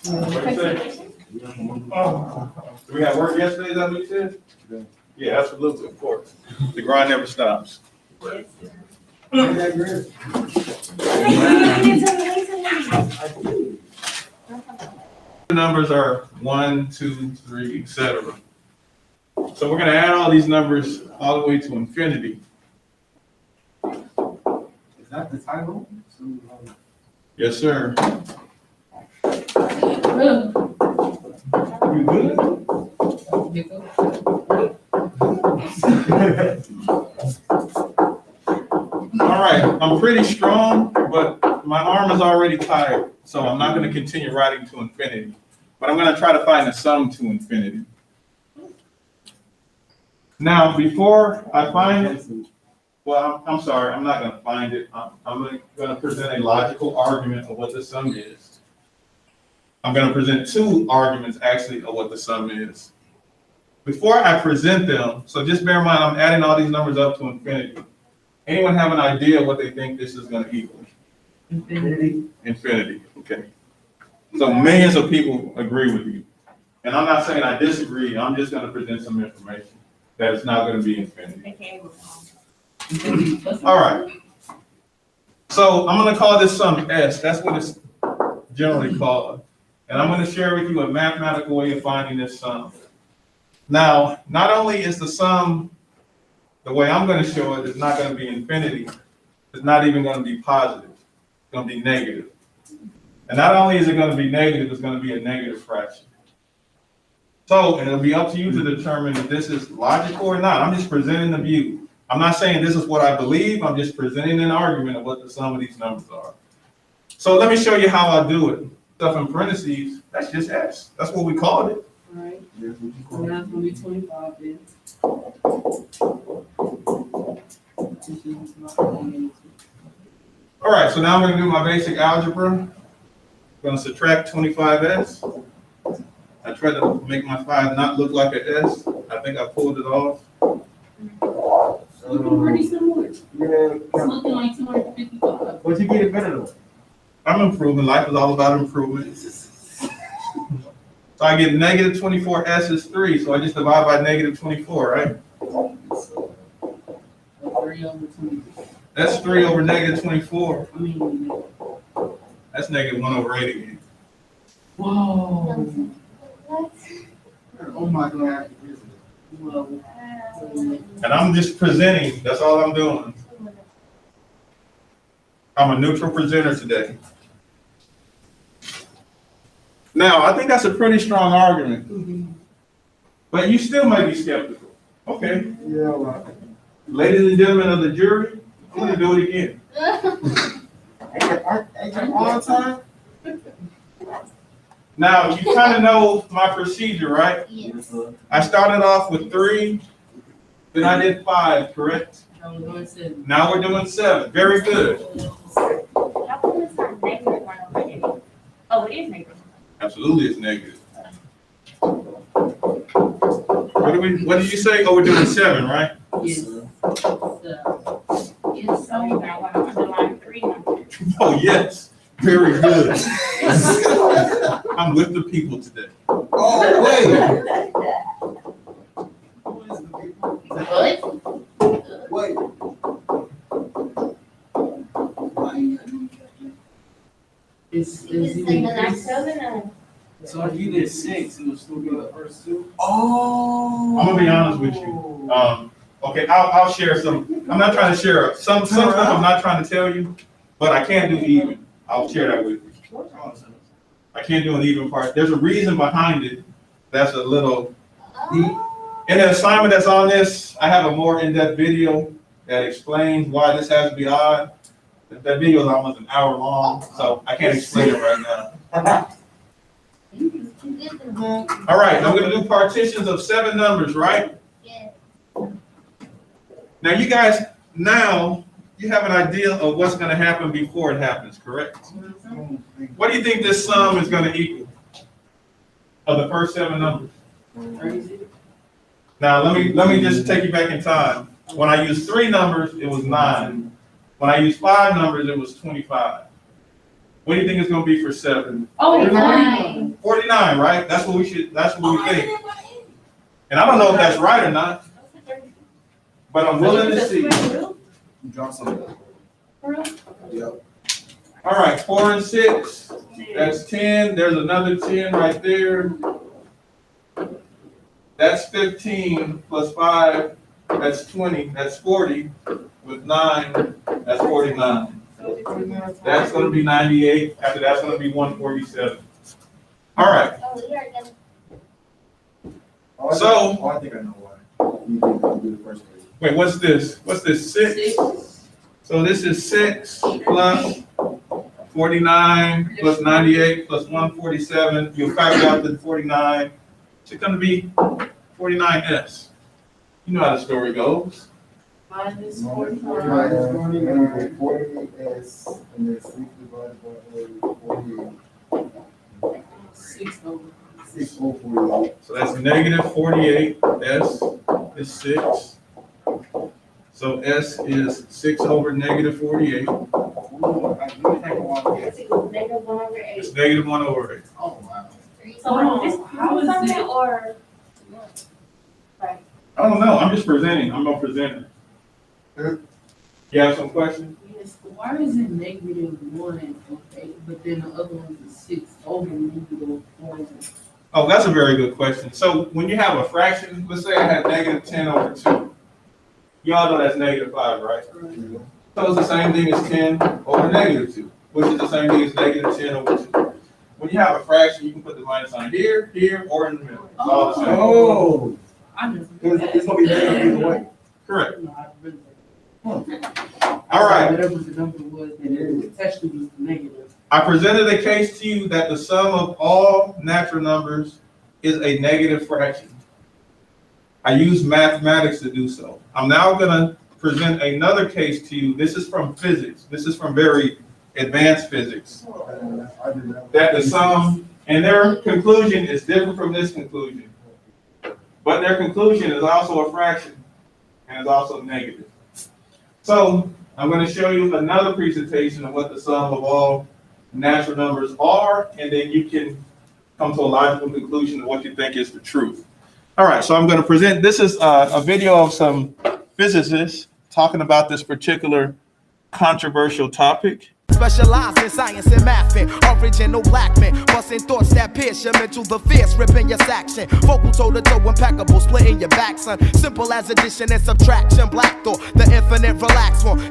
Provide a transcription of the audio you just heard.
What you say? Oh, do we have work yesterday, is that what you said? Yeah, absolutely, of course. The grind never stops. The numbers are 1, 2, 3, etc. So we're gonna add all these numbers all the way to infinity. Is that the title? Yes, sir. You good? All right, I'm pretty strong, but my arm is already tired, so I'm not gonna continue writing to infinity. But I'm gonna try to find a sum to infinity. Now, before I find it, well, I'm sorry, I'm not gonna find it. I'm gonna present a logical argument of what the sum is. I'm gonna present two arguments, actually, of what the sum is. Before I present them, so just bear in mind, I'm adding all these numbers up to infinity. Anyone have an idea what they think this is gonna equal? Infinity. Infinity, okay. So millions of people agree with you. And I'm not saying I disagree, I'm just gonna present some information that it's not gonna be infinity. All right. So I'm gonna call this sum S, that's what it's generally called. And I'm gonna share with you a mathematical way of finding this sum. Now, not only is the sum, the way I'm gonna show it, is not gonna be infinity, it's not even gonna be positive, it's gonna be negative. And not only is it gonna be negative, it's gonna be a negative fraction. So, and it'll be up to you to determine if this is logical or not. I'm just presenting the view. I'm not saying this is what I believe, I'm just presenting an argument of what the sum of these numbers are. So let me show you how I do it. Stuff in parentheses, that's just S. That's what we called it. Alright, so now it's gonna be 25 then. All right, so now I'm gonna do my basic algebra. I'm gonna subtract 25S. I tried to make my 5 not look like an S. I think I pulled it off. Looking pretty similar. It's Yeah. looking like 255. But you get it better though. I'm improving. Life is all about improvement. So I get negative 24S is 3, so I just divide by negative 24, right? 3 over 20. That's 3 over negative 24. I mean, That's negative 1 over 8 again. whoa. Oh my God. Whoa. And I'm just presenting. That's all I'm doing. I'm a neutral presenter today. Now, I think that's a pretty strong argument. But you still might be skeptical. Okay. Yeah, right. Ladies and gentlemen of the jury, I'm going to do it again. All the time? Now, you kind of know my procedure, right? Yes, sir. I started off with 3, then I did 5, correct? I was going to say. Now we're doing 7. Very good. How come it's not negative 1 over 8? Oh, it is negative. Absolutely, it's negative. What did you say? Oh, we're doing 7, right? Yes. So, yes, So you got 1 underline 3 number. Oh, yes. Very good. I'm with the people today. Oh, What? wait. it's It's even like the next increased. 7 So if you did 6, it would still be the first 2? Oh. I'm gonna be honest with you. Okay, I'll share some. I'm not trying to share some stuff. I'm not trying to tell you, but I can't do even. I'll share that with you. I can't do an even part. There's a reason behind it. That's a little deep. In the assignment that's on this, I have a more in-depth video that explains why this has to be odd. That video is almost an hour long, so I can't explain it right now. All right, I'm gonna do partitions of 7 numbers, right? Yeah. Now you guys, you have an idea of what's gonna happen before it happens, correct? What do you think this sum is gonna equal? Of the first 7 numbers? Crazy. Now, let me just take you back in time. When I used 3 numbers, it was 9. When I used 5 numbers, it was 25. What do you think it's gonna be for 7? Oh, 49. 49. 49, right? That's what we think. And I don't know if that's right or not, but I'm willing to see. Drop some. Yep. All right, 4 and 6, that's 10. There's another 10 right there. That's 15 plus 5, that's 20, that's 40. With 9, that's 49. That's gonna be 98. After that's gonna be 147. All right, Oh, we are gonna. So- Oh, I think I know why. You think I'll do the first page. wait, what's this? What's this, 6? So this is 6 plus 49 plus 98 plus 147. You factor out the 49. It's gonna be 49S. You know how the story goes. Minus No, 45. 48S, and then 6 divided by 48. 6 over. 6 over 48. So that's negative 48S is 6. So S is 6 over negative 48. Ooh, I do take a while to get. Negative 1 over 8. It's negative 1 over 8. Oh, wow. So is this How is something it? or? I don't know. I'm just presenting. I'm no presenter. You have some questions? Yes, why is it negative 1 over 8, but then the other one is 6 over negative 1? Oh, that's a very good question. So when you have a fraction, let's say I had negative 10 over 2. You all know that's negative 5, right? So it's the same thing as 10 over negative 2, which is the same thing as negative 10 over 2. When you have a fraction, you can put the minus sign here, here, or in the middle. It's all the same. Oh, I just. it's gonna be negative either way. Correct. No, I really- All right. Whatever the number was, then it actually was negative. I presented a case to you that the sum of all natural numbers is a negative fraction. I use mathematics to do so. I'm now gonna present another case to you. This is from physics. This is from very advanced physics. I did that. That the sum, and their conclusion is different from this conclusion. But their conclusion is also a fraction, and is also negative. So I'm gonna show you another presentation of what the sum of all natural numbers are, and then you can come to a logical conclusion of what you think is the truth. All right, so I'm gonna present, this is a video of some physicists talking about this particular controversial topic. Specialize in science and math, original black men, busting thoughts that pierce your mental, the fierce, ripping your section. Vocal toe to toe, impeccable, splitting your back, son. Simple as addition and subtraction, black thought, the infinite relax one.